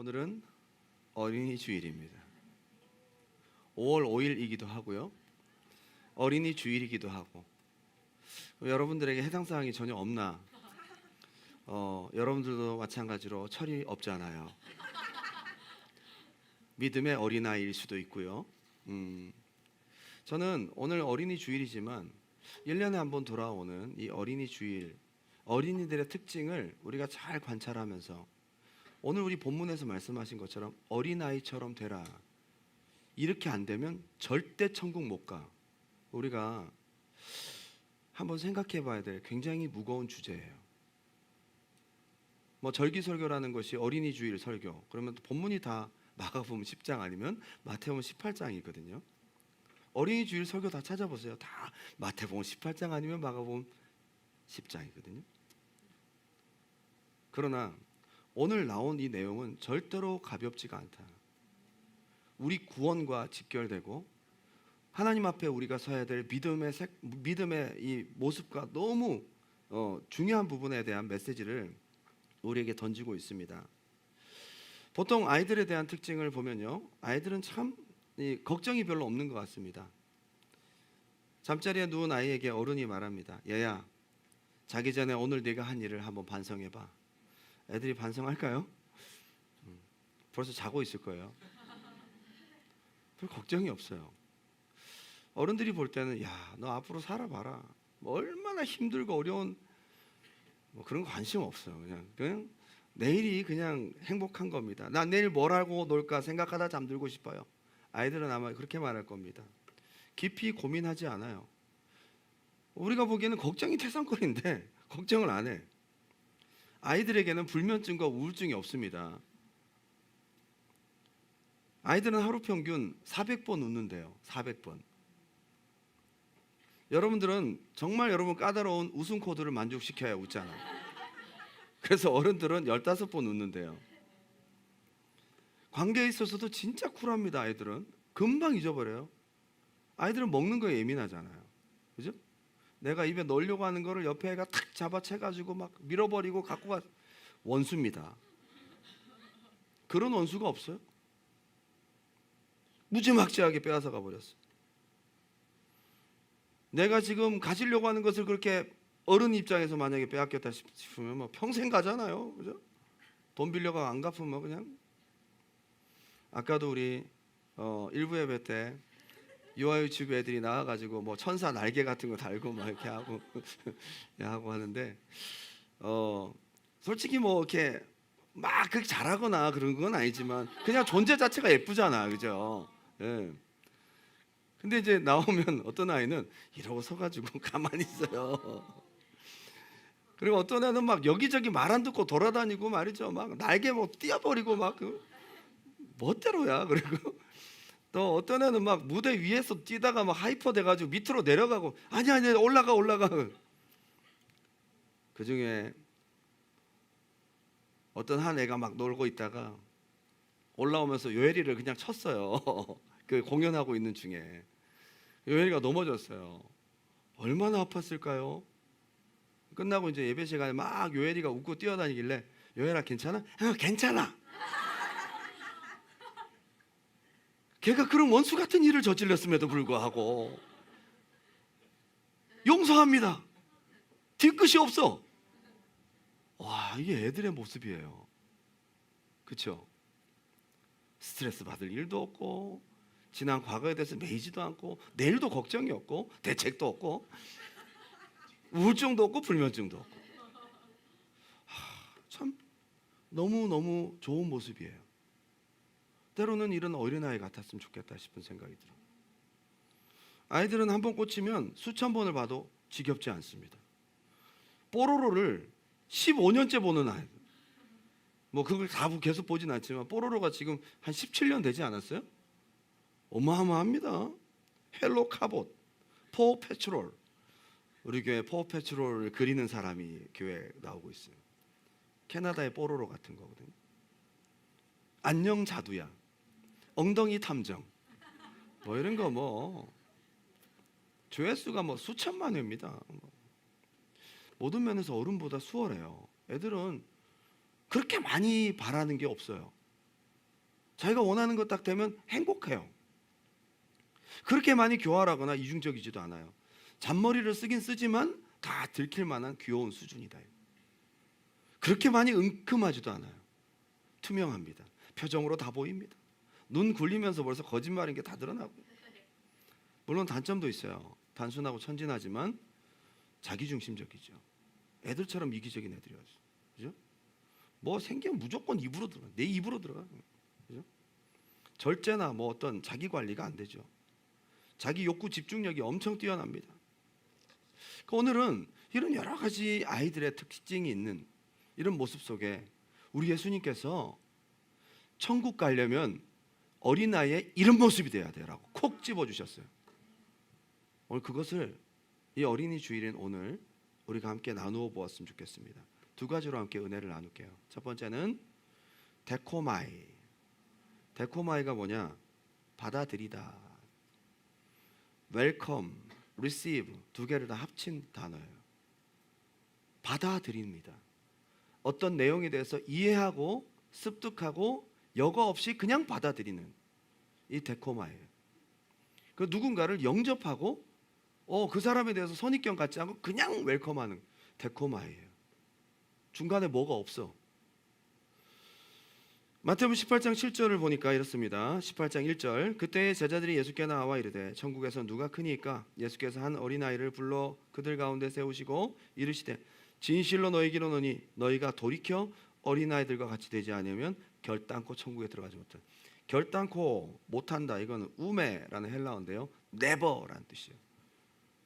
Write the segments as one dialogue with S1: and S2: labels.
S1: 오늘은 어린이 주일입니다. 5월 5일이기도 하고요. 어린이 주일이기도 하고. 여러분들에게 해당 사항이 전혀 없나? 여러분들도 마찬가지로 철이 없잖아요. 믿음의 어린아이일 수도 있고요. 저는 오늘 어린이 주일이지만 1년에 한 번 돌아오는 이 어린이 주일, 어린이들의 특징을 우리가 잘 관찰하면서 오늘 우리 본문에서 말씀하신 것처럼 어린아이처럼 되라. 이렇게 안 되면 절대 천국 못 가. 우리가 한번 생각해 봐야 될 굉장히 무거운 주제예요. 절기설교라는 것이 어린이 주일 설교. 그러면 본문이 다 마가복음 10장 아니면 마태복음 18장이거든요. 어린이 주일 설교 다 찾아보세요. 다 마태복음 18장 아니면 마가복음 10장이거든요. 그러나 오늘 나온 이 내용은 절대로 가볍지가 않다. 우리 구원과 직결되고 하나님 앞에 우리가 서야 될 믿음의 이 모습과 너무 중요한 부분에 대한 메시지를 우리에게 던지고 있습니다. 보통 아이들에 대한 특징을 보면요, 아이들은 참 걱정이 별로 없는 것 같습니다. 잠자리에 누운 아이에게 어른이 말합니다. 얘야, 자기 전에 오늘 네가 한 일을 한번 반성해봐. 애들이 반성할까요? 벌써 자고 있을 거예요. 별 걱정이 없어요. 어른들이 볼 때는 야, 너 앞으로 살아봐라. 얼마나 힘들고 어려운 그런 거 관심 없어요. 그냥 내일이 그냥 행복한 겁니다. 나 내일 뭘 하고 놀까 생각하다 잠들고 싶어요. 아이들은 아마 그렇게 말할 겁니다. 깊이 고민하지 않아요. 우리가 보기에는 걱정이 태산거리인데 걱정을 안 해. 아이들에게는 불면증과 우울증이 없습니다. 아이들은 하루 평균 400번 웃는데요. 400번. 여러분들은 정말 여러분 까다로운 웃음 코드를 만족시켜야 웃잖아요. 그래서 어른들은 15번 웃는데요. 관계에 있어서도 진짜 쿨합니다. 아이들은 금방 잊어버려요. 아이들은 먹는 거에 예민하잖아요. 그죠? 내가 입에 넣으려고 하는 거를 옆에 애가 탁 잡아채가지고 막 밀어버리고 갖고 가. 원수입니다. 그런 원수가 없어요. 무지막지하게 빼앗아 가버렸어. 내가 지금 가지려고 하는 것을 그렇게 어른 입장에서 만약에 빼앗겼다 싶으면 평생 가잖아요. 그죠? 돈 빌려가 안 갚으면 그냥. 아까도 우리 1부 예배 때 유아유치부 애들이 나와가지고 천사 날개 같은 거 달고 막 이렇게 하고 하고 하는데 솔직히 이렇게 막 그렇게 잘하거나 그런 건 아니지만 그냥 존재 자체가 예쁘잖아, 그죠? 예. 근데 이제 나오면 어떤 아이는 이러고 서가지고 가만히 있어요. 그리고 어떤 애는 막 여기저기 말 안 듣고 돌아다니고 말이죠. 막 날개 띄어버리고 막 멋대로야. 그리고 또 어떤 애는 막 무대 위에서 뛰다가 막 하이퍼 돼가지고 밑으로 내려가고 아니 올라가. 그 중에 어떤 한 애가 막 놀고 있다가 올라오면서 요엘이를 그냥 쳤어요. 그 공연하고 있는 중에 요엘이가 넘어졌어요. 얼마나 아팠을까요? 끝나고 이제 예배 시간에 막 요엘이가 웃고 뛰어다니길래 요엘아 괜찮아? 괜찮아. 걔가 그런 원수 같은 일을 저질렀음에도 불구하고 용서합니다. 뒤끝이 없어. 와, 이게 애들의 모습이에요. 그렇죠? 스트레스 받을 일도 없고 지난 과거에 대해서 매이지도 않고 내일도 걱정이 없고 대책도 없고 우울증도 없고 불면증도 없고 참 너무너무 좋은 모습이에요. 때로는 이런 어린아이 같았으면 좋겠다 싶은 생각이 들어요. 아이들은 한 번 꽂히면 수천 번을 봐도 지겹지 않습니다. 뽀로로를 15년째 보는 아이들. 그걸 다 계속 보진 않지만 뽀로로가 지금 한 17년 되지 않았어요? 어마어마합니다. 헬로 카봇, 포 패트롤. 우리 교회 포 패트롤을 그리는 사람이 교회에 나오고 있어요. 캐나다의 뽀로로 같은 거거든요. 안녕 자두야, 엉덩이 탐정, 이런 거 조회수가 수천만 회입니다. 모든 면에서 어른보다 수월해요. 애들은 그렇게 많이 바라는 게 없어요. 자기가 원하는 것 딱 되면 행복해요. 그렇게 많이 교활하거나 이중적이지도 않아요. 잔머리를 쓰긴 쓰지만 다 들킬 만한 귀여운 수준이다. 그렇게 많이 은큼하지도 않아요. 투명합니다. 표정으로 다 보입니다. 눈 굴리면서 벌써 거짓말인 게 다 드러나고. 물론 단점도 있어요. 단순하고 천진하지만 자기중심적이죠. 애들처럼 이기적인 애들이었어요. 그죠? 뭐 생기면 무조건 입으로 들어가. 내 입으로 들어가. 그죠? 절제나 뭐 어떤 자기 관리가 안 되죠. 자기 욕구 집중력이 엄청 뛰어납니다. 오늘은 이런 여러 가지 아이들의 특징이 있는 이런 모습 속에 우리 예수님께서 천국 가려면 어린아이의 이런 모습이 돼야 돼라고 콕 집어주셨어요. 오늘 그것을 이 어린이 주일인 오늘 우리가 함께 나누어 보았으면 좋겠습니다. 두 가지로 함께 은혜를 나눌게요. 첫 번째는 데코마이. 데코마이가 뭐냐? 받아들이다. 웰컴, 리시브 두 개를 다 합친 단어예요. 받아들입니다. 어떤 내용에 대해서 이해하고 습득하고 여과 없이 그냥 받아들이는 이 데코마예요. 그 누군가를 영접하고 그 사람에 대해서 선입견 갖지 않고 그냥 웰컴하는 데코마예요. 중간에 뭐가 없어. 마태복음 18장 7절을 보니까 이렇습니다. 18장 1절 그때 제자들이 예수께 나와 이르되 천국에서 누가 크니까 예수께서 한 어린아이를 불러 그들 가운데 세우시고 이르시되 진실로 너희에게 이르노니 너희가 돌이켜 어린아이들과 같이 되지 않으면 결단코 천국에 들어가지 못한다. 결단코 못한다. 이건 우메라는 헬라어인데요. never라는 뜻이에요.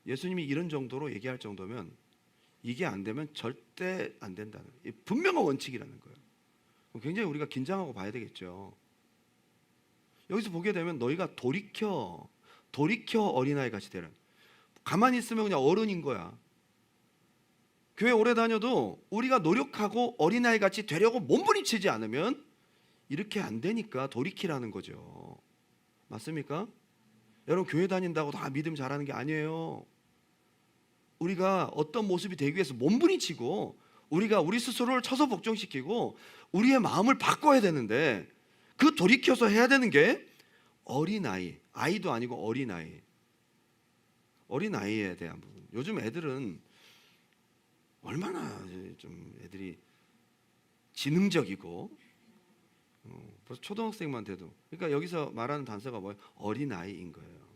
S1: 예수님이 이런 정도로 얘기할 정도면 이게 안 되면 절대 안 된다는 분명한 원칙이라는 거예요. 굉장히 우리가 긴장하고 봐야 되겠죠. 여기서 보게 되면 너희가 돌이켜 어린아이 같이 되라. 가만히 있으면 그냥 어른인 거야. 교회 오래 다녀도 우리가 노력하고 어린아이 같이 되려고 몸부림치지 않으면 이렇게 안 되니까 돌이키라는 거죠. 맞습니까? 여러분 교회 다닌다고 다 믿음 잘하는 게 아니에요. 우리가 어떤 모습이 되기 위해서 몸부림치고 우리가 우리 스스로를 쳐서 복종시키고 우리의 마음을 바꿔야 되는데 그 돌이켜서 해야 되는 게 어린아이, 아이도 아니고 어린아이. 어린아이에 대한 부분. 요즘 애들은 얼마나 좀 애들이 지능적이고 벌써 초등학생만 돼도 그러니까 여기서 말하는 단서가 뭐예요? 어린아이인 거예요.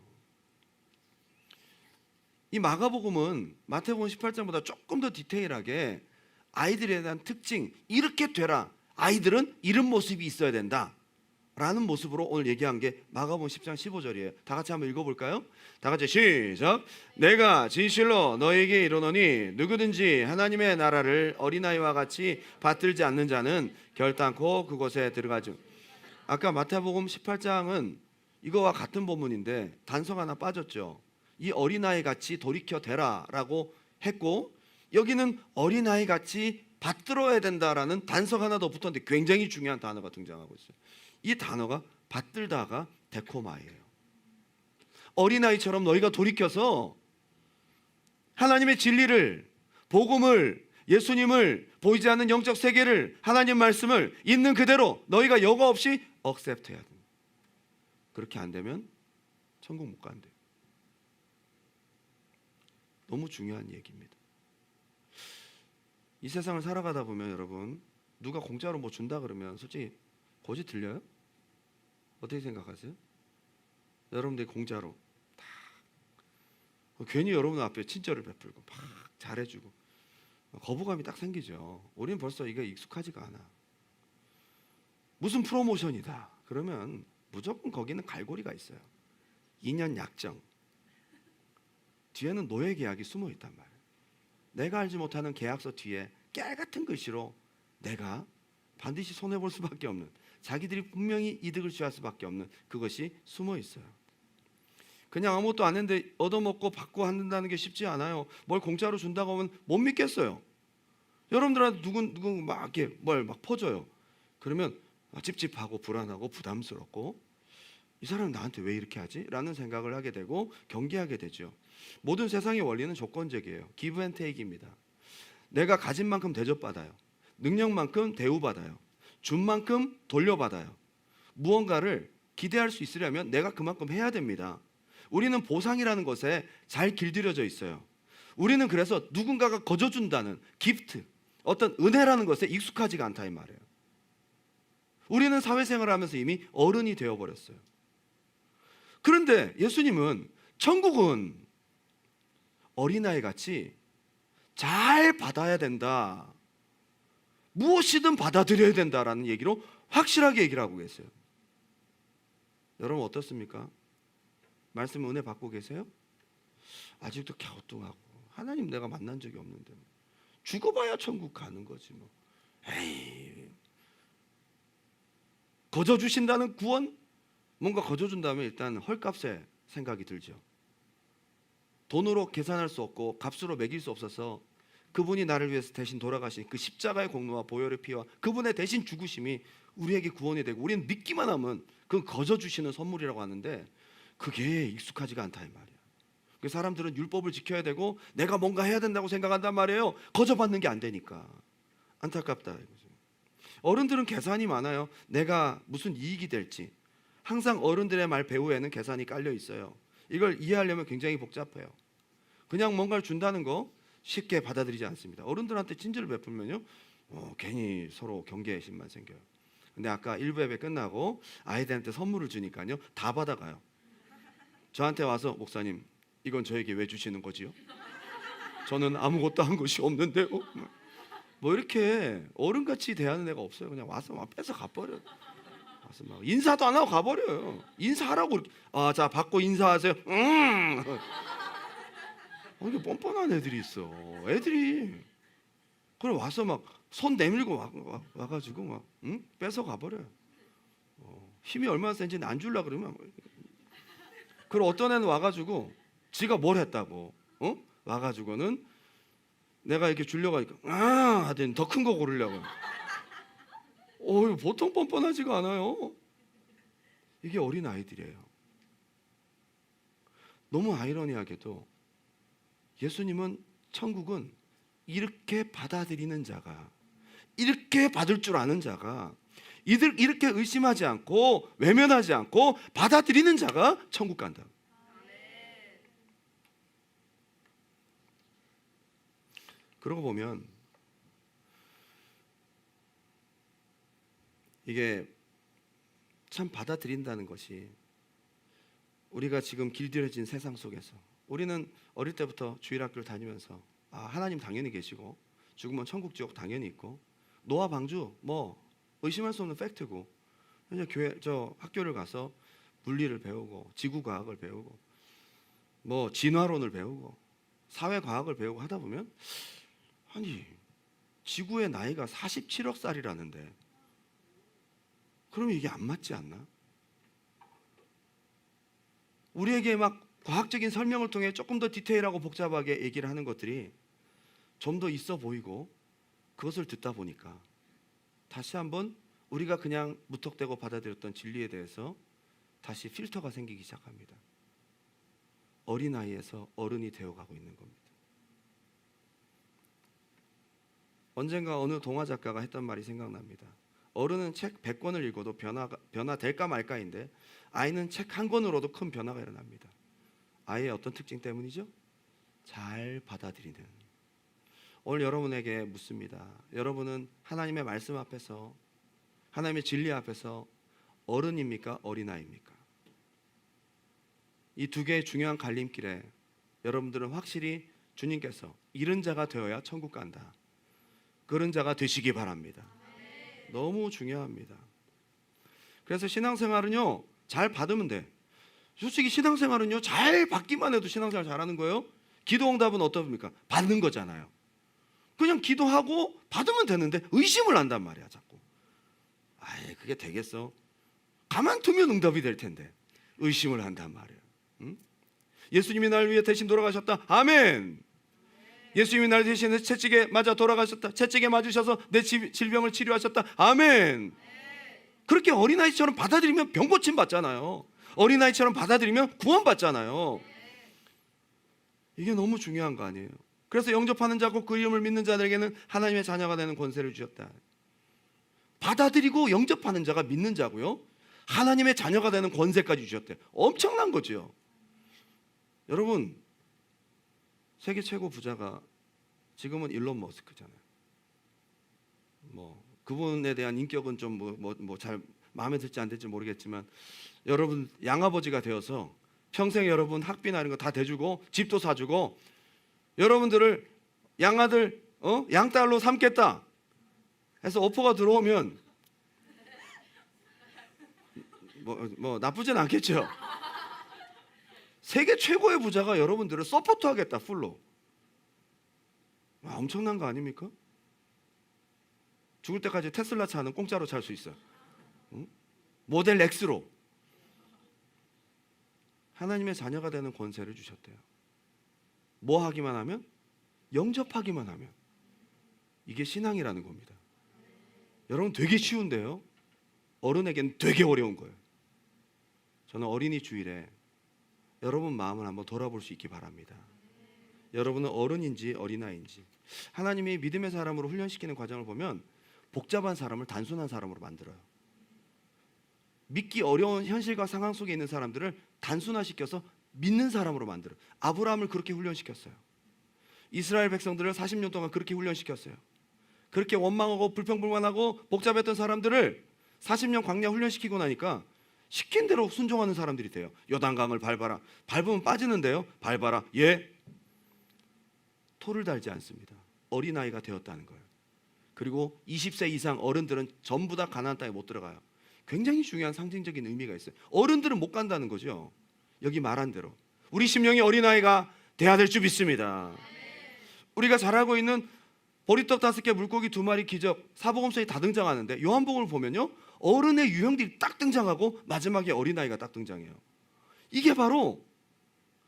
S1: 이 마가복음은 마태복음 18장보다 조금 더 디테일하게 아이들에 대한 특징 이렇게 되라. 아이들은 이런 모습이 있어야 된다 라는 모습으로 오늘 얘기한 게 마가복음 10장 15절이에요. 다 같이 한번 읽어볼까요? 다 같이 시작. 내가 진실로 너에게 이르노니 누구든지 하나님의 나라를 어린아이와 같이 받들지 않는 자는 결단코 그곳에 들어가지. 아까 마태복음 18장은 이거와 같은 본문인데 단서가 하나 빠졌죠. 이 어린아이 같이 돌이켜 되라 라고 했고 여기는 어린아이 같이 받들어야 된다라는 단서가 하나 더 붙었는데 굉장히 중요한 단어가 등장하고 있어요. 이 단어가 받들다가 데코마예요. 어린아이처럼 너희가 돌이켜서 하나님의 진리를, 복음을, 예수님을, 보이지 않는 영적 세계를, 하나님 말씀을 있는 그대로 너희가 여과 없이 억셉트해야 됩니다. 그렇게 안 되면 천국 못 간대. 너무 중요한 얘기입니다. 이 세상을 살아가다 보면 여러분 누가 공짜로 뭐 준다 그러면 솔직히 고지 들려요? 어떻게 생각하세요? 여러분들이 공짜로 다 괜히 여러분 앞에 친절을 베풀고 막 잘해주고 거부감이 딱 생기죠. 우리는 벌써 이게 익숙하지가 않아. 무슨 프로모션이다 그러면 무조건 거기는 갈고리가 있어요. 2년 약정 뒤에는 노예 계약이 숨어 있단 말이에요. 내가 알지 못하는 계약서 뒤에 깨알 같은 글씨로 내가 반드시 손해볼 수밖에 없는 자기들이 분명히 이득을 취할 수밖에 없는 그것이 숨어 있어요. 그냥 아무것도 안 했는데 얻어먹고 받고 한다는 게 쉽지 않아요. 뭘 공짜로 준다고 하면 못 믿겠어요. 여러분들한테 누군 막 이렇게 뭘 막 퍼줘요. 그러면 찝찝하고 불안하고 부담스럽고 이 사람은 나한테 왜 이렇게 하지? 라는 생각을 하게 되고 경계하게 되죠. 모든 세상의 원리는 조건적이에요. 기브 앤 테이크입니다. 내가 가진 만큼 대접받아요. 능력만큼 대우받아요. 준 만큼 돌려받아요. 무언가를 기대할 수 있으려면 내가 그만큼 해야 됩니다. 우리는 보상이라는 것에 잘 길들여져 있어요. 우리는 그래서 누군가가 거저준다는 기프트, 어떤 은혜라는 것에 익숙하지가 않다 이 말이에요. 우리는 사회생활을 하면서 이미 어른이 되어버렸어요. 그런데 예수님은 천국은 어린아이 같이 잘 받아야 된다, 무엇이든 받아들여야 된다라는 얘기로 확실하게 얘기를 하고 계세요. 여러분 어떻습니까? 말씀 은혜 받고 계세요? 아직도 갸우뚱하고 하나님 내가 만난 적이 없는데 죽어봐야 천국 가는 거지 뭐. 에이, 거저 주신다는 구원, 뭔가 거저 준다면 일단 헐값에 생각이 들죠. 돈으로 계산할 수 없고 값으로 매길 수 없어서 그분이 나를 위해서 대신 돌아가신 그 십자가의 공로와 보혈의 피와 그분의 대신 죽으심이 우리에게 구원이 되고 우리는 믿기만 하면 그건 거저 주시는 선물이라고 하는데 그게 익숙하지가 않다 이 말이야. 그 사람들은 율법을 지켜야 되고 내가 뭔가 해야 된다고 생각한단 말이에요. 거저 받는 게 안 되니까. 안타깝다 이거죠. 어른들은 계산이 많아요. 내가 무슨 이익이 될지. 항상 어른들의 말 배후에는 계산이 깔려 있어요. 이걸 이해하려면 굉장히 복잡해요. 그냥 뭔가를 준다는 거 쉽게 받아들이지 않습니다. 어른들한테 친절을 베풀면요, 괜히 서로 경계심만 생겨요. 근데 아까 1부 예배 끝나고 아이들한테 선물을 주니까요, 다 받아가요. 저한테 와서 목사님, 이건 저에게 왜 주시는 거지요? 저는 아무것도 한 것이 없는데요. 뭐 이렇게 어른같이 대하는 애가 없어요. 그냥 와서 막 뺏어 가버려요. 와서 막 인사도 안 하고 가버려요. 인사하라고 이렇게. 아, 자 받고 인사하세요. 이게 뻔뻔한 애들이 있어. 애들이 그래 와서 막 손 내밀고 와가지고 막 뺏어 가버려요. 힘이 얼마나 센지는 안 줄라 그러면. 그리고 어떤 애는 와가지고 지가 뭘 했다고 와가지고는 내가 이렇게 주려고 하니까 하더니 더 큰 거 고르려고. 보통 뻔뻔하지가 않아요. 이게 어린 아이들이에요. 너무 아이러니하게도 예수님은 천국은 이렇게 받아들이는 자가, 이렇게 받을 줄 아는 자가, 이렇게 의심하지 않고 외면하지 않고 받아들이는 자가 천국 간다. 그러고 보면 이게 참 받아들인다는 것이 우리가 지금 길들여진 세상 속에서 우리는 어릴 때부터 주일학교를 다니면서 하나님 당연히 계시고 죽으면 천국 지옥 당연히 있고 노아 방주 뭐 의심할 수 없는 팩트고 이제 학교를 가서 물리를 배우고 지구과학을 배우고 뭐 진화론을 배우고 사회과학을 배우고 하다 보면 아니 지구의 나이가 47억 살이라는데 그러면 이게 안 맞지 않나? 우리에게 막 과학적인 설명을 통해 조금 더 디테일하고 복잡하게 얘기를 하는 것들이 좀 더 있어 보이고 그것을 듣다 보니까 다시 한번 우리가 그냥 무턱대고 받아들였던 진리에 대해서 다시 필터가 생기기 시작합니다. 어린아이에서 어른이 되어가고 있는 겁니다. 언젠가 어느 동화 작가가 했던 말이 생각납니다. 어른은 책 100권을 읽어도 변화될까 말까인데 아이는 책 한 권으로도 큰 변화가 일어납니다. 아이의 어떤 특징 때문이죠? 잘 받아들이는. 오늘 여러분에게 묻습니다. 여러분은 하나님의 말씀 앞에서 하나님의 진리 앞에서 어른입니까? 어린아이입니까? 이 두 개의 중요한 갈림길에 여러분들은 확실히 주님께서 이른 자가 되어야 천국 간다. 그런 자가 되시기 바랍니다. 너무 중요합니다. 그래서 신앙생활은요 잘 받으면 돼. 솔직히 신앙생활은요 잘 받기만 해도 신앙생활 잘하는 거예요. 기도응답은 어떻습니까? 받는 거잖아요. 그냥 기도하고 받으면 되는데 의심을 한단 말이야 자꾸. 그게 되겠어? 가만두면 응답이 될 텐데 의심을 한단 말이야. 응? 예수님이 나를 위해 대신 돌아가셨다. 아멘. 예수님이 나를 대신 채찍에 맞아 돌아가셨다. 채찍에 맞으셔서 내 질병을 치료하셨다. 아멘. 그렇게 어린아이처럼 받아들이면 병 고침 받잖아요. 어린아이처럼 받아들이면 구원 받잖아요. 이게 너무 중요한 거 아니에요? 그래서 영접하는 자고 그 이름을 믿는 자들에게는 하나님의 자녀가 되는 권세를 주셨다. 받아들이고 영접하는 자가 믿는 자고요. 하나님의 자녀가 되는 권세까지 주셨대요. 엄청난 거죠. 여러분, 세계 최고 부자가 지금은 일론 머스크잖아요. 뭐 그분에 대한 인격은 좀 잘 마음에 들지 않을지 모르겠지만, 여러분 양아버지가 되어서 평생 여러분 학비나 이런 거 다 대주고 집도 사주고 여러분들을 양아들 양딸로 삼겠다 해서 오퍼가 들어오면 뭐 나쁘진 않겠죠. 세계 최고의 부자가 여러분들을 서포트하겠다, 풀로. 엄청난 거 아닙니까? 죽을 때까지 테슬라 차는 공짜로 살 수 있어요. 응? 모델 X로. 하나님의 자녀가 되는 권세를 주셨대요. 뭐 하기만 하면? 영접하기만 하면. 이게 신앙이라는 겁니다. 여러분, 되게 쉬운데요, 어른에게는 되게 어려운 거예요. 저는 어린이 주일에 여러분 마음을 한번 돌아볼 수 있기 바랍니다. 여러분은 어른인지 어린아이인지. 하나님이 믿음의 사람으로 훈련시키는 과정을 보면 복잡한 사람을 단순한 사람으로 만들어요. 믿기 어려운 현실과 상황 속에 있는 사람들을 단순화시켜서 믿는 사람으로 만들어요. 아브라함을 그렇게 훈련시켰어요. 이스라엘 백성들을 40년 동안 그렇게 훈련시켰어요. 그렇게 원망하고 불평불만하고 복잡했던 사람들을 40년 광야 훈련시키고 나니까 시킨 대로 순종하는 사람들이 돼요. 요단강을 밟아라. 밟으면 빠지는데요, 밟아라. 예. 토를 달지 않습니다. 어린아이가 되었다는 거예요. 그리고 20세 이상 어른들은 전부 다 가나안 땅에 못 들어가요. 굉장히 중요한 상징적인 의미가 있어요. 어른들은 못 간다는 거죠. 여기 말한 대로 우리 심령이 어린아이가 돼야 될 줄 믿습니다. 우리가 잘 알고 있는 보리떡 5개, 물고기 2마리 기적, 사복음서에 다 등장하는데, 요한복음을 보면요, 어른의 유형들이 딱 등장하고 마지막에 어린아이가 딱 등장해요. 이게 바로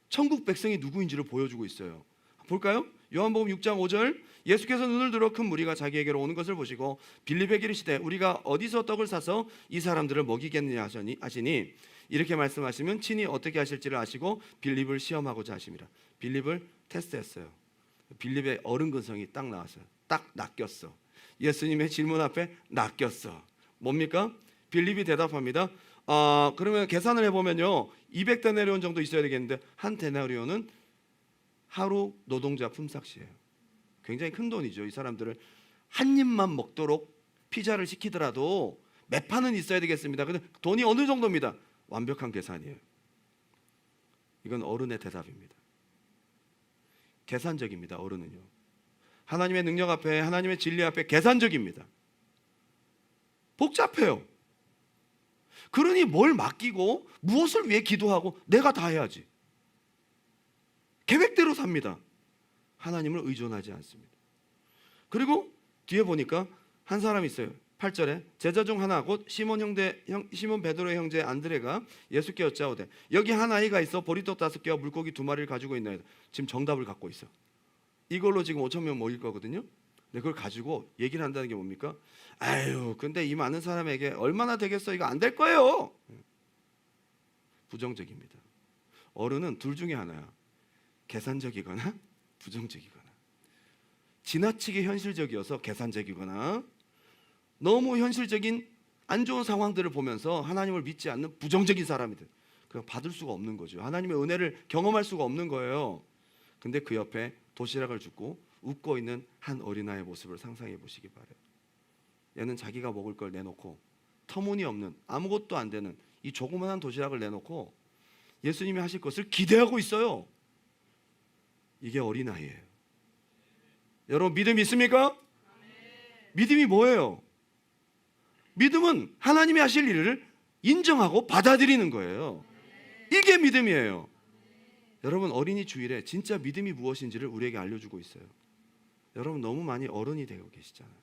S1: 천국 백성이 누구인지를 보여주고 있어요. 볼까요? 요한복음 6장 5절, 예수께서 눈을 들어 큰 무리가 자기에게로 오는 것을 보시고 빌립에게 이르시되 우리가 어디서 떡을 사서 이 사람들을 먹이겠느냐 하시니, 이렇게 말씀하시면 친히 어떻게 하실지를 아시고 빌립을 시험하고자 하심이라. 빌립을 테스트했어요. 빌립의 어른 근성이 딱 나왔어요. 딱 낚였어. 예수님의 질문 앞에 낚였어. 뭡니까? 빌립이 대답합니다. 그러면 계산을 해보면요, 200데나리온 정도 있어야 되겠는데, 한 데나리온은 하루 노동자 품삯이에요. 굉장히 큰 돈이죠. 이 사람들을 한 입만 먹도록 피자를 시키더라도 몇 판은 있어야 되겠습니다. 근데 돈이 어느 정도입니다. 완벽한 계산이에요. 이건 어른의 대답입니다. 계산적입니다. 어른은요, 하나님의 능력 앞에, 하나님의 진리 앞에 계산적입니다. 복잡해요. 그러니 뭘 맡기고 무엇을 위해 기도하고 내가 다 해야지. 계획대로 삽니다. 하나님을 의존하지 않습니다. 그리고 뒤에 보니까 한 사람이 있어요. 8절에 제자 중 하나 곧 시몬 베드로의 형제 안드레가 예수께 여짜오되 여기 한 아이가 있어 보리떡 5개와 물고기 2마리를 가지고 있나이다. 지금 정답을 갖고 있어. 이걸로 지금 5,000명 먹일 거거든요. 근데 그걸 가지고 얘기를 한다는 게 뭡니까? 아유, 근데 이 많은 사람에게 얼마나 되겠어? 이거 안 될 거예요. 부정적입니다. 어른은 둘 중에 하나야. 계산적이거나 부정적이거나. 지나치게 현실적이어서 계산적이거나, 너무 현실적인 안 좋은 상황들을 보면서 하나님을 믿지 않는 부정적인 사람이들. 그냥 받을 수가 없는 거죠. 하나님의 은혜를 경험할 수가 없는 거예요. 근데 그 옆에 도시락을 줍고 웃고 있는 한 어린아이의 모습을 상상해 보시기 바래요. 얘는 자기가 먹을 걸 내놓고 터무니없는 아무것도 안 되는 이 조그만한 도시락을 내놓고 예수님이 하실 것을 기대하고 있어요. 이게 어린아이예요. 여러분, 믿음 있습니까? 믿음이 뭐예요? 믿음은 하나님이 하실 일을 인정하고 받아들이는 거예요. 이게 믿음이에요. 여러분, 어린이 주일에 진짜 믿음이 무엇인지를 우리에게 알려주고 있어요. 여러분, 너무 많이 어른이 되고 계시잖아요.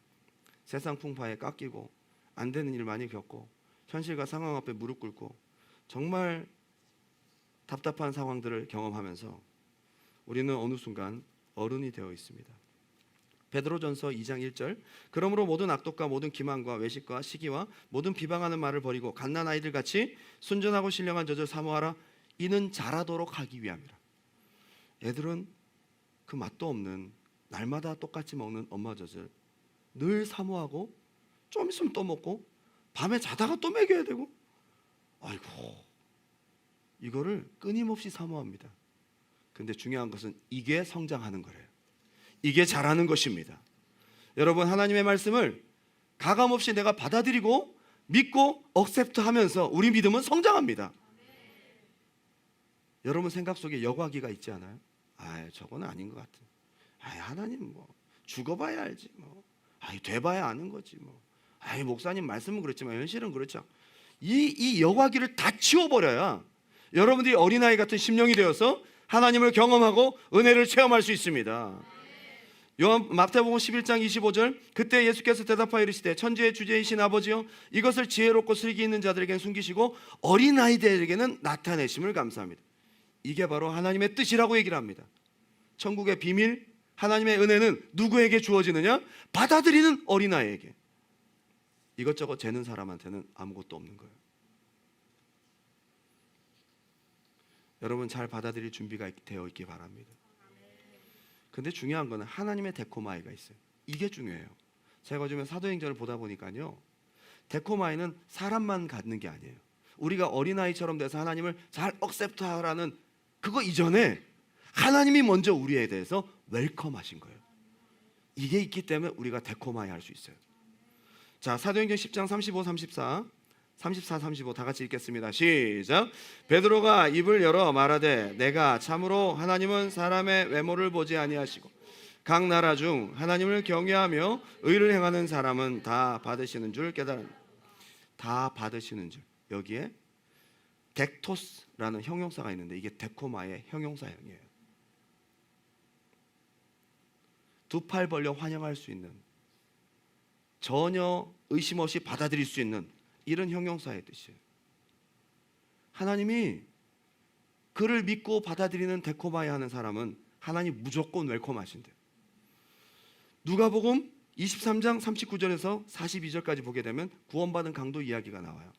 S1: 세상 풍파에 깎이고 안 되는 일 많이 겪고 현실과 상황 앞에 무릎 꿇고 정말 답답한 상황들을 경험하면서 우리는 어느 순간 어른이 되어 있습니다. 베드로전서 2장 1절, 그러므로 모든 악독과 모든 기만과 외식과 시기와 모든 비방하는 말을 버리고 갓난 아이들 같이 순전하고 신령한 젖을 사모하라. 이는 자라도록 하기 위함이라. 애들은 그 맛도 없는 날마다 똑같이 먹는 엄마 젖을 늘 사모하고 좀 있으면 또 먹고 밤에 자다가 또 먹여야 되고 아이고, 이거를 끊임없이 사모합니다. 근데 중요한 것은 이게 성장하는 거래요. 이게 자라는 것입니다. 여러분, 하나님의 말씀을 가감없이 내가 받아들이고 믿고 억셉트하면서 우리 믿음은 성장합니다. 여러분 생각 속에 여과기가 있지 않아요? 저건 아닌 것 같아. 하나님 뭐 죽어봐야 알지 뭐. 돼봐야 아는 거지 뭐. 목사님 말씀은 그렇지만 현실은 그렇죠. 이 여과기를 다 치워버려야 여러분들이 어린아이 같은 심령이 되어서 하나님을 경험하고 은혜를 체험할 수 있습니다. 마태복음 11장 25절, 그때 예수께서 대답하여 이르시되 천지의 주제이신 아버지여, 이것을 지혜롭고 슬기 있는 자들에게는 숨기시고 어린아이들에게는 나타내심을 감사합니다. 이게 바로 하나님의 뜻이라고 얘기를 합니다. 천국의 비밀, 하나님의 은혜는 누구에게 주어지느냐? 받아들이는 어린아이에게. 이것저것 재는 사람한테는 아무것도 없는 거예요. 여러분 잘 받아들일 준비가 되어 있기 바랍니다. 근데 중요한 거는 하나님의 데코마이가 있어요. 이게 중요해요. 제가 요즘에 사도행전을 보다 보니까요, 데코마이는 사람만 갖는 게 아니에요. 우리가 어린아이처럼 돼서 하나님을 잘 억셉트하라는 그거 이전에 하나님이 먼저 우리에 대해서 웰컴하신 거예요. 이게 있기 때문에 우리가 데코마이 할 수 있어요. 자, 사도행전 10장 35, 34 35 다 같이 읽겠습니다. 시작. 베드로가 입을 열어 말하되 내가 참으로 하나님은 사람의 외모를 보지 아니하시고 각 나라 중 하나님을 경외하며 의를 행하는 사람은 다 받으시는 줄 깨달았다. 다 받으시는 줄. 여기에 덱토스라는 형용사가 있는데 이게 데코마의 형용사형이에요. 두 팔 벌려 환영할 수 있는, 전혀 의심 없이 받아들일 수 있는 이런 형용사의 뜻이에요. 하나님이 그를 믿고 받아들이는 데코마이 하는 사람은 하나님 무조건 웰컴하신대요. 누가복음 23장 39절에서 42절까지 보게 되면 구원받은 강도 이야기가 나와요.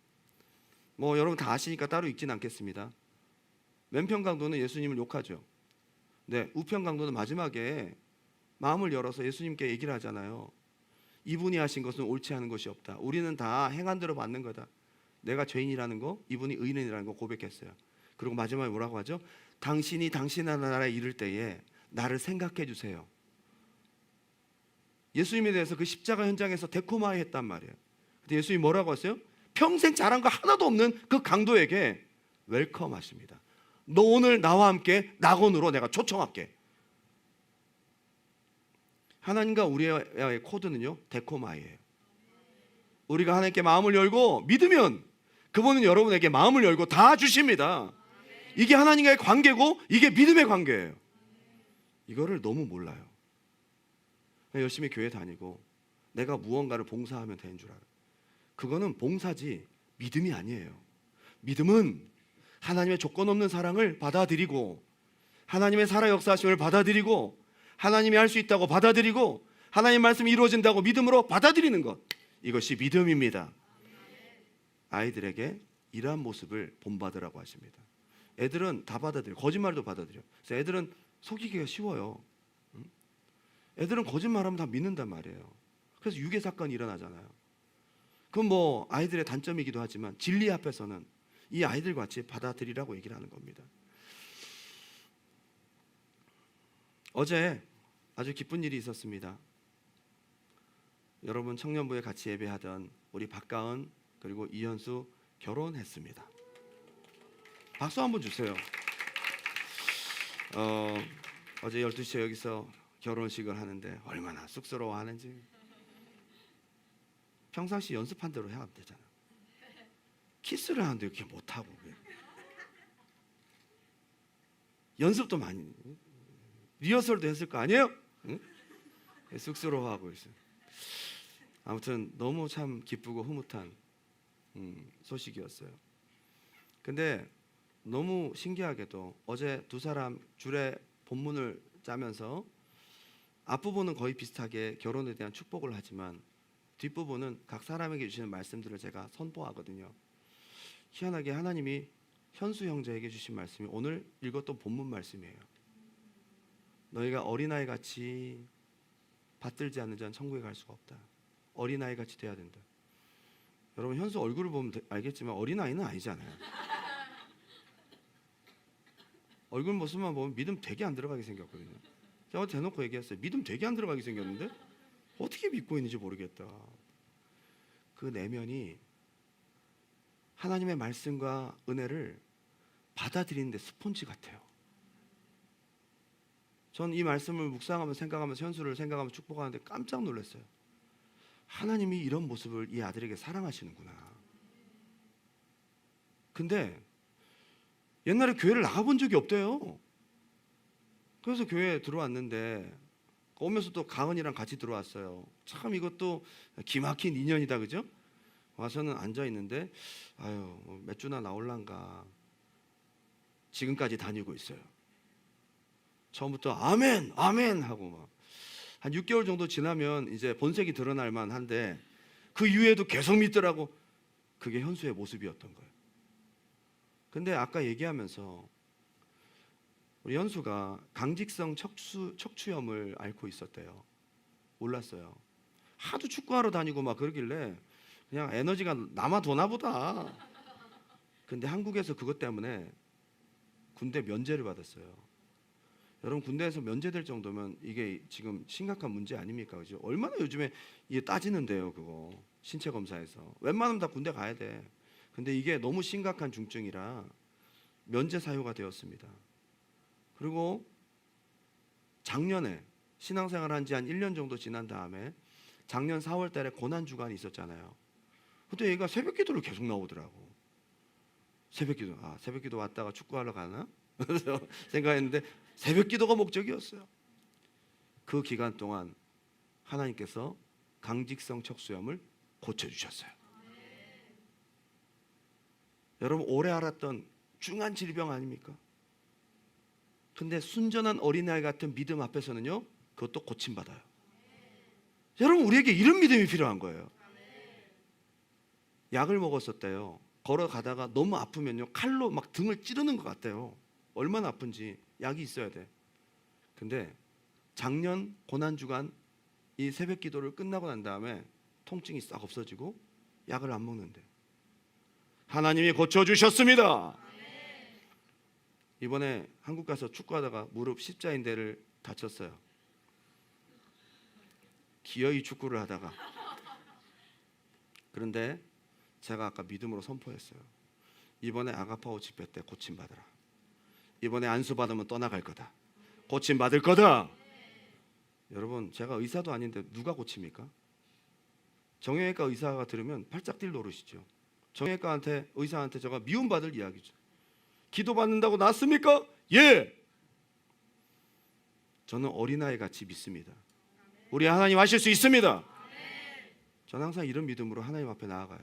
S1: 뭐 여러분 다 아시니까 따로 읽진 않겠습니다. 왼편 강도는 예수님을 욕하죠. 네, 우편 강도는 마지막에 마음을 열어서 예수님께 얘기를 하잖아요. 이분이 하신 것은 옳지 않은 것이 없다. 우리는 다 행한 대로 받는 거다. 내가 죄인이라는 거, 이분이 의인이라는 거 고백했어요. 그리고 마지막에 뭐라고 하죠? 당신이 당신의 나라에 이를 때에 나를 생각해 주세요. 예수님에 대해서 그 십자가 현장에서 데코마이 했단 말이에요. 근데 예수님이 뭐라고 하세요? 평생 잘한 거 하나도 없는 그 강도에게 웰컴 하십니다. 너 오늘 나와 함께 낙원으로 내가 초청할게. 하나님과 우리의 코드는요, 데코마이예요. 우리가 하나님께 마음을 열고 믿으면 그분은 여러분에게 마음을 열고 다 주십니다. 이게 하나님과의 관계고 이게 믿음의 관계예요. 이거를 너무 몰라요. 열심히 교회 다니고 내가 무언가를 봉사하면 되는 줄 알아요. 그거는 봉사지 믿음이 아니에요. 믿음은 하나님의 조건 없는 사랑을 받아들이고 하나님의 살아 역사하심을 받아들이고 하나님이 할 수 있다고 받아들이고 하나님 말씀이 이루어진다고 믿음으로 받아들이는 것, 이것이 믿음입니다. 아이들에게 이러한 모습을 본받으라고 하십니다. 애들은 다 받아들여요. 거짓말도 받아들여요. 그래서 애들은 속이기가 쉬워요. 애들은 거짓말하면 다 믿는단 말이에요. 그래서 유괴 사건이 일어나잖아요. 그건 뭐 아이들의 단점이기도 하지만 진리 앞에서는 이 아이들 같이 받아들이라고 얘기를 하는 겁니다. 어제 아주 기쁜 일이 있었습니다. 여러분 청년부에 같이 예배하던 우리 박가은 그리고 이현수 결혼했습니다. 박수 한번 주세요. 어제 12시에 여기서 결혼식을 하는데 얼마나 쑥스러워하는지. 평상시 연습한 대로 해야 되잖아. 키스를 하는데 이렇게 못하고 연습도 많이 리허설도 했을 거 아니에요? 응? 쑥스러워하고 있어요. 아무튼 너무 참 기쁘고 흐뭇한 소식이었어요. 근데 너무 신기하게도 어제 두 사람 줄에 본문을 짜면서 앞부분은 거의 비슷하게 결혼에 대한 축복을 하지만 뒷부분은 각 사람에게 주시는 말씀들을 제가 선포하거든요. 희한하게 하나님이 현수 형제에게 주신 말씀이 오늘 읽었던 본문 말씀이에요. 너희가 어린아이 같이 받들지 않는 자는 천국에 갈 수가 없다. 어린아이 같이 돼야 된다. 여러분 현수 얼굴을 보면 알겠지만 어린아이는 아니잖아요. 얼굴 모습만 보면 믿음 되게 안 들어가게 생겼거든요. 제가 대놓고 얘기했어요. 믿음 되게 안 들어가게 생겼는데 어떻게 믿고 있는지 모르겠다. 그 내면이 하나님의 말씀과 은혜를 받아들이는데 스폰지 같아요. 전 이 말씀을 묵상하면서 생각하면서 현수를 생각하면서 축복하는데 깜짝 놀랐어요. 하나님이 이런 모습을 이 아들에게 사랑하시는구나. 근데 옛날에 교회를 나가본 적이 없대요. 그래서 교회에 들어왔는데 오면서 또 가은이랑 같이 들어왔어요. 참 이것도 기막힌 인연이다, 그죠? 와서는 앉아 있는데 아유 몇 주나 나올란가. 지금까지 다니고 있어요. 처음부터 아멘 아멘 하고 막 한 6개월 정도 지나면 이제 본색이 드러날 만한데 그 이후에도 계속 믿더라고. 그게 현수의 모습이었던 거예요. 근데 아까 얘기하면서 우리 현수가 강직성 척추염을 앓고 있었대요. 몰랐어요. 하도 축구하러 다니고 막 그러길래 그냥 에너지가 남아 도나 보다. 근데 한국에서 그것 때문에 군대 면제를 받았어요. 여러분 군대에서 면제될 정도면 이게 지금 심각한 문제 아닙니까? 그죠? 얼마나 요즘에 이게 따지는데요, 그거 신체 검사에서 웬만하면 다 군대 가야 돼. 근데 이게 너무 심각한 중증이라 면제 사유가 되었습니다. 그리고 작년에 신앙생활 한 지 한 1년 정도 지난 다음에 작년 4월 달에 고난 주간이 있었잖아요. 그때 얘가 새벽 기도를 계속 나오더라고. 새벽 기도. 아, 새벽 기도 왔다가 축구하러 가나? 그래서 생각했는데 새벽 기도가 목적이었어요. 그 기간 동안 하나님께서 강직성 척수염을 고쳐주셨어요. 여러분 오래 알았던 중한 질병 아닙니까? 근데 순전한 어린아이 같은 믿음 앞에서는요 그것도 고침받아요. 여러분 우리에게 이런 믿음이 필요한 거예요. 약을 먹었었대요. 걸어가다가 너무 아프면요 칼로 막 등을 찌르는 것 같아요. 얼마나 아픈지 약이 있어야 돼. 근데 작년 고난주간 이 새벽 기도를 끝나고 난 다음에 통증이 싹 없어지고 약을 안 먹는데 하나님이 고쳐주셨습니다. 이번에 한국 가서 축구하다가 무릎 십자인대를 다쳤어요. 기어이 축구를 하다가. 그런데 제가 아까 믿음으로 선포했어요. 이번에 아가파오 집회 때 고침받으라. 이번에 안수 받으면 떠나갈 거다. 고침받을 거다. 여러분 제가 의사도 아닌데 누가 고칩니까? 정형외과 의사가 들으면 팔짝 뛸 노릇이죠. 정형외과 의사한테 제가 미움받을 이야기죠. 기도받는다고 낫습니까? 예. 저는 어린아이 같이 믿습니다. 우리 하나님 하실 수 있습니다. 저는 항상 이런 믿음으로 하나님 앞에 나아가요.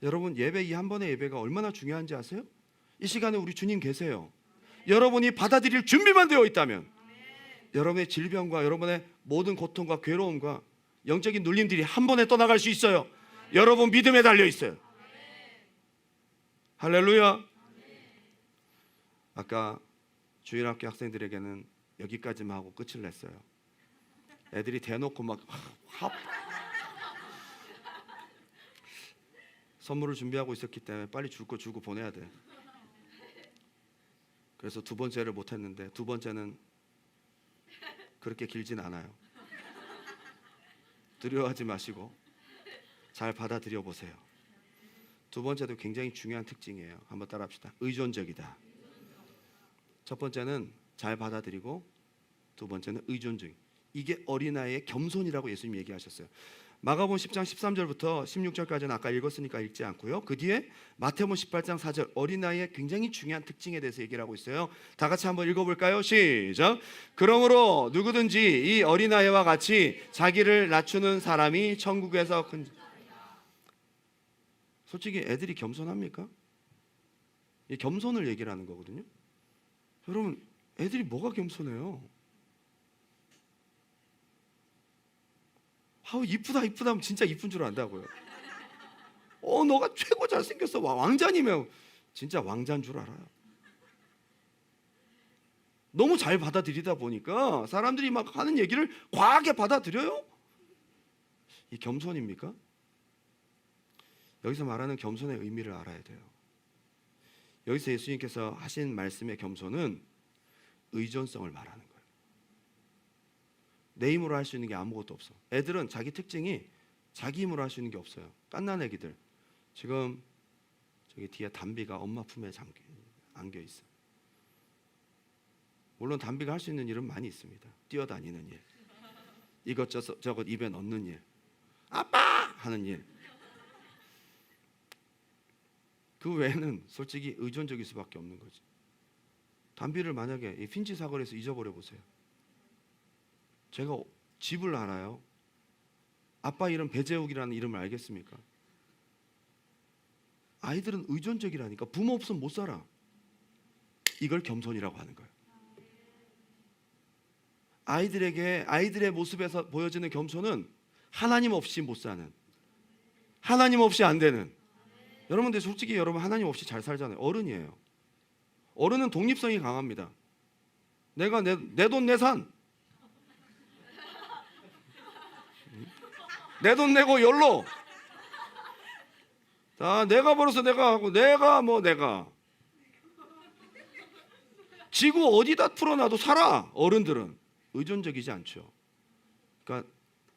S1: 여러분 예배 이 한 번의 예배가 얼마나 중요한지 아세요? 이 시간에 우리 주님 계세요. 여러분이 받아들일 준비만 되어 있다면 여러분의 질병과 여러분의 모든 고통과 괴로움과 영적인 눌림들이 한 번에 떠나갈 수 있어요. 여러분 믿음에 달려 있어요. 할렐루야. 아까 주일학교 학생들에게는 여기까지만 하고 끝을 냈어요. 애들이 대놓고 막 선물을 준비하고 있었기 때문에 빨리 줄 거 주고 보내야 돼. 그래서 두 번째를 못했는데 두 번째는 그렇게 길진 않아요. 두려워하지 마시고 잘 받아들여 보세요. 두 번째도 굉장히 중요한 특징이에요. 한번 따라합시다. 의존적이다. 첫 번째는 잘 받아들이고 두 번째는 의존적. 이게 어린아이의 겸손이라고 예수님 얘기하셨어요. 마가복음 10장 13절부터 16절까지는 아까 읽었으니까 읽지 않고요. 그 뒤에 마태복음 18장 4절 어린아이의 굉장히 중요한 특징에 대해서 얘기를 하고 있어요. 다 같이 한번 읽어볼까요? 시작. 그러므로 누구든지 이 어린아이와 같이 자기를 낮추는 사람이 천국에서 큰. 솔직히 애들이 겸손합니까? 이 겸손을 얘기를 하는 거거든요. 여러분 애들이 뭐가 겸손해요? 아우 이쁘다 하면 진짜 이쁜 줄 안다고요. 너가 최고 잘생겼어. 왕자님이면 진짜 왕자인 줄 알아요. 너무 잘 받아들이다 보니까 사람들이 막 하는 얘기를 과하게 받아들여요. 이 겸손입니까? 여기서 말하는 겸손의 의미를 알아야 돼요. 여기서 예수님께서 하신 말씀의 겸손은 의존성을 말하는 거예요. 내 힘으로 할 수 있는 게 아무것도 없어. 애들은 자기 특징이 자기 힘으로 할 수 있는 게 없어요. 갓난 애기들. 지금 저기 뒤에 담비가 엄마 품에 안겨 있어. 물론 담비가 할 수 있는 일은 많이 있습니다. 뛰어다니는 일, 이것저것 입에 넣는 일, 아빠 하는 일. 그 외에는 솔직히 의존적일 수밖에 없는 거지. 담비를 만약에 이 핀치 사거리에서 잊어버려 보세요. 제가 집을 알아요. 아빠 이름 배재욱이라는 이름을 알겠습니까? 아이들은 의존적이라니까. 부모 없으면 못 살아. 이걸 겸손이라고 하는 거예요. 아이들에게 아이들의 모습에서 보여지는 겸손은 하나님 없이 못 사는, 하나님 없이 안 되는. 여러분들 솔직히 여러분 하나님 없이 잘 살잖아요. 어른이에요. 어른은 독립성이 강합니다. 내가 내 돈 내산, 내 돈 내고 열로. 자, 내가 벌어서 내가 하고 내가 지구 어디다 풀어놔도 살아. 어른들은 의존적이지 않죠. 그러니까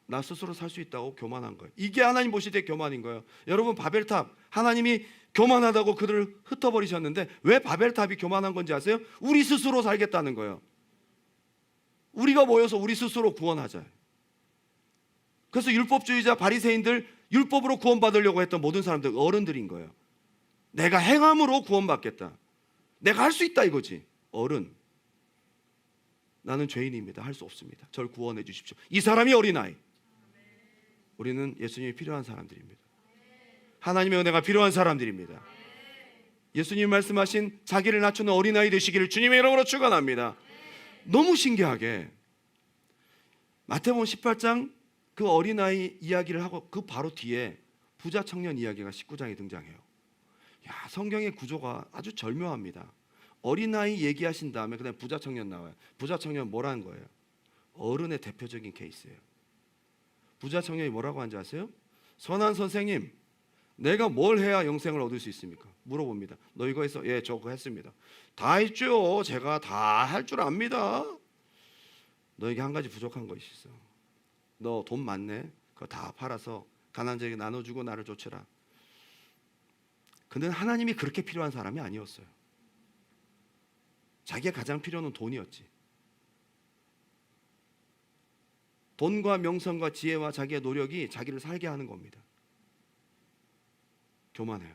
S1: 나 스스로 살 수 있다고 교만한 거예요. 이게 하나님 보실 때 교만인 거예요. 여러분 바벨탑, 하나님이 교만하다고 그들을 흩어버리셨는데 왜 바벨탑이 교만한 건지 아세요? 우리 스스로 살겠다는 거예요. 우리가 모여서 우리 스스로 구원하자. 그래서 율법주의자 바리새인들, 율법으로 구원받으려고 했던 모든 사람들 어른들인 거예요. 내가 행함으로 구원받겠다. 내가 할 수 있다 이거지. 어른, 나는 죄인입니다. 할 수 없습니다. 절 구원해 주십시오. 이 사람이 어린아이. 우리는 예수님이 필요한 사람들입니다. 하나님의 은혜가 필요한 사람들입니다. 예수님 말씀하신 자기를 낮추는 어린아이 되시기를 주님의 이름으로 축원합니다. 너무 신기하게 마태복음 18장 그 어린아이 이야기를 하고 그 바로 뒤에 부자 청년 이야기가 19장에 등장해요. 야, 성경의 구조가 아주 절묘합니다. 어린아이 얘기하신 다음에 그다음에 부자 청년 나와요. 부자 청년 뭐라는 거예요? 어른의 대표적인 케이스예요. 부자 청년이 뭐라고 하는지 아세요? 선한 선생님, 내가 뭘 해야 영생을 얻을 수 있습니까? 물어봅니다. 너 이거 했어? 예, 저 그거 했습니다. 다 했죠. 제가 다 할 줄 압니다. 너에게 한 가지 부족한 것이 있어. 너 돈 많네. 그거 다 팔아서 가난자에게 나눠주고 나를 쫓으라. 그는 하나님이 그렇게 필요한 사람이 아니었어요. 자기가 가장 필요한 돈이었지. 돈과 명성과 지혜와 자기의 노력이 자기를 살게 하는 겁니다. 교만해요.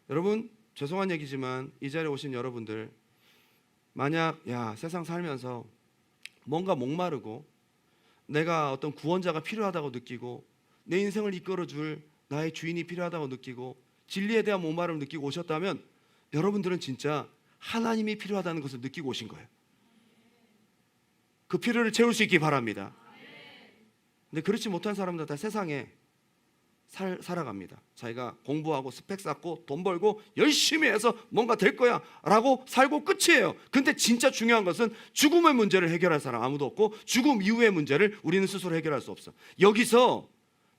S1: 여러분, 죄송한 얘기지만 이 자리에 오신 여러분들, 만약 세상 살면서 뭔가 목마르고 내가 어떤 구원자가 필요하다고 느끼고 내 인생을 이끌어줄 나의 주인이 필요하다고 느끼고 진리에 대한 목마름을 느끼고 오셨다면 여러분들은 진짜 하나님이 필요하다는 것을 느끼고 오신 거예요. 그 필요를 채울 수 있기 바랍니다. 근데 그렇지 못한 사람들 다 세상에 살아갑니다. 자기가 공부하고 스펙 쌓고 돈 벌고 열심히 해서 뭔가 될 거야 라고 살고 끝이에요. 근데 진짜 중요한 것은 죽음의 문제를 해결할 사람 아무도 없고 죽음 이후의 문제를 우리는 스스로 해결할 수 없어. 여기서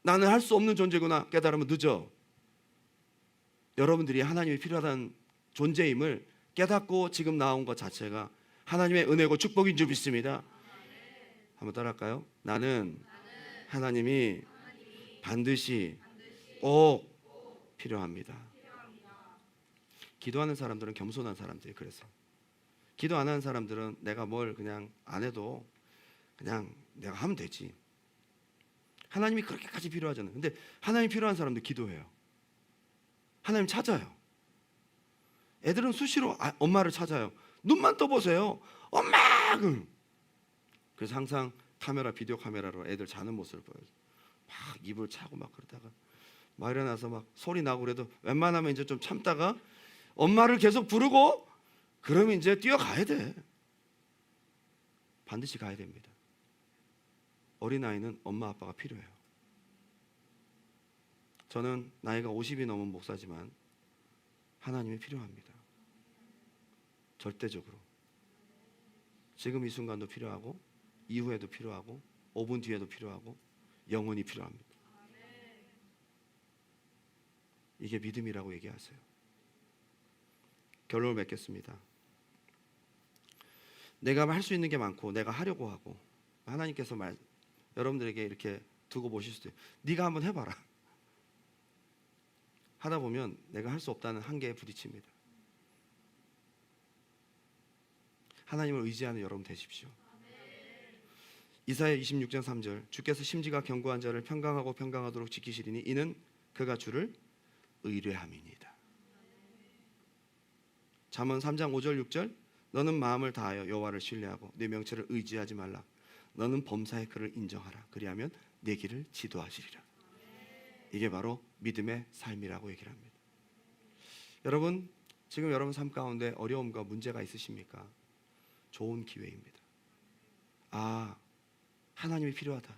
S1: 나는 할 수 없는 존재구나 깨달으면 늦어. 여러분들이 하나님이 필요하다는 존재임을 깨닫고 지금 나온 것 자체가 하나님의 은혜고 축복인 줄 믿습니다. 한번 따라할까요? 나는 하나님이 반드시 꼭 필요합니다. 기도하는 사람들은 겸손한 사람들이 그래서 기도 안 하는 사람들은 내가 뭘 그냥 안 해도 그냥 내가 하면 되지. 하나님이 그렇게까지 필요하잖아요. 근데 하나님 필요한 사람들 기도해요. 하나님 찾아요. 애들은 수시로 엄마를 찾아요. 눈만 떠보세요. 엄마! 그래서 항상 비디오 카메라로 애들 자는 모습을 보여요. 막 입을 차고 막 그러다가 막 일어나서 막 소리 나고 그래도 웬만하면 이제 좀 참다가 엄마를 계속 부르고 그러면 이제 뛰어가야 돼. 반드시 가야 됩니다. 어린아이는 엄마 아빠가 필요해요. 저는 나이가 50이 넘은 목사지만 하나님이 필요합니다. 절대적으로. 지금 이 순간도 필요하고 이후에도 필요하고 5분 뒤에도 필요하고 영원히 필요합니다. 이게 믿음이라고 얘기하세요. 결론을 맺겠습니다. 내가 할 수 있는 게 많고 내가 하려고 하고 하나님께서 여러분들에게 이렇게 두고 보실 수도 있어요. 네가 한번 해봐라. 하다 보면 내가 할 수 없다는 한계에 부딪힙니다. 하나님을 의지하는 여러분 되십시오. 이사야 26장 3절 주께서 심지가 견고한 자를 평강하고 평강하도록 지키시리니 이는 그가 주를 의뢰함이니이다. 잠언 3장 5절 6절 너는 마음을 다하여 여호와를 신뢰하고 내 명체를 의지하지 말라. 너는 범사의 그를 인정하라. 그리하면 내 길을 지도하시리라. 이게 바로 믿음의 삶이라고 얘기를 합니다. 여러분, 지금 여러분 삶 가운데 어려움과 문제가 있으십니까? 좋은 기회입니다. 하나님이 필요하다.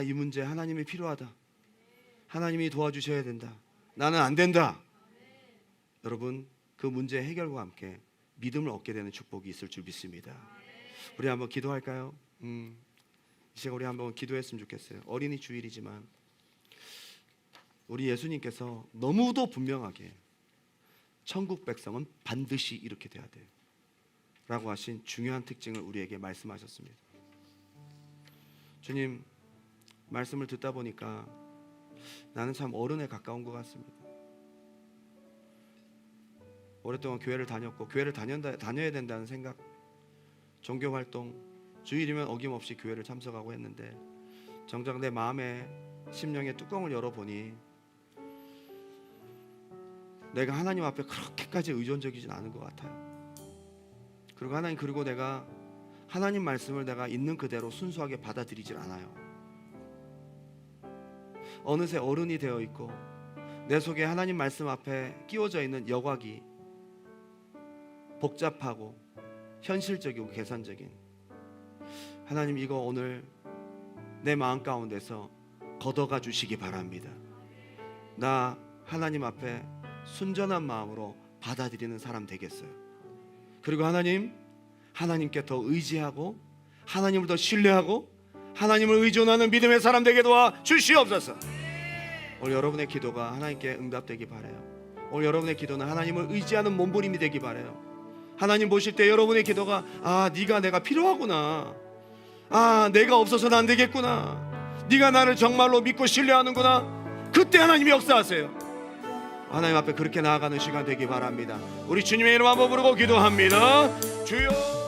S1: 이 문제 하나님이 필요하다. 하나님이 도와주셔야 된다. 나는 안 된다. 여러분, 그 문제 해결과 함께 믿음을 얻게 되는 축복이 있을 줄 믿습니다. 우리 한번 기도할까요? 이 시간 우리 한번 기도했으면 좋겠어요. 어린이 주일이지만 우리 예수님께서 너무도 분명하게 천국 백성은 반드시 이렇게 돼야 돼요 라고 하신 중요한 특징을 우리에게 말씀하셨습니다. 주님, 말씀을 듣다 보니까 나는 참 어른에 가까운 것 같습니다. 오랫동안 교회를 다녔고 교회를 다녀야 된다는 생각, 종교활동, 주일이면 어김없이 교회를 참석하고 했는데 정작 내 마음에 심령의 뚜껑을 열어보니 내가 하나님 앞에 그렇게까지 의존적이진 않은 것 같아요. 그리고 내가 하나님 말씀을 내가 있는 그대로 순수하게 받아들이질 않아요. 어느새 어른이 되어 있고 내 속에 하나님 말씀 앞에 끼워져 있는 여곽이 복잡하고 현실적이고 계산적인, 하나님 이거 오늘 내 마음 가운데서 걷어가 주시기 바랍니다. 나 하나님 앞에 순전한 마음으로 받아들이는 사람 되겠어요. 그리고 하나님께 더 의지하고 하나님을 더 신뢰하고 하나님을 의존하는 믿음의 사람 되게 도와 주시옵소서. 오늘 여러분의 기도가 하나님께 응답되기 바라요. 오늘 여러분의 기도는 하나님을 의지하는 몸부림이 되기 바라요. 하나님 보실 때 여러분의 기도가 네가 내가 필요하구나, 내가 없어서는 안 되겠구나, 네가 나를 정말로 믿고 신뢰하는구나, 그때 하나님이 역사하세요. 하나님 앞에 그렇게 나아가는 시간 되기 바랍니다. 우리 주님의 이름 한번 부르고 기도합니다. 주여.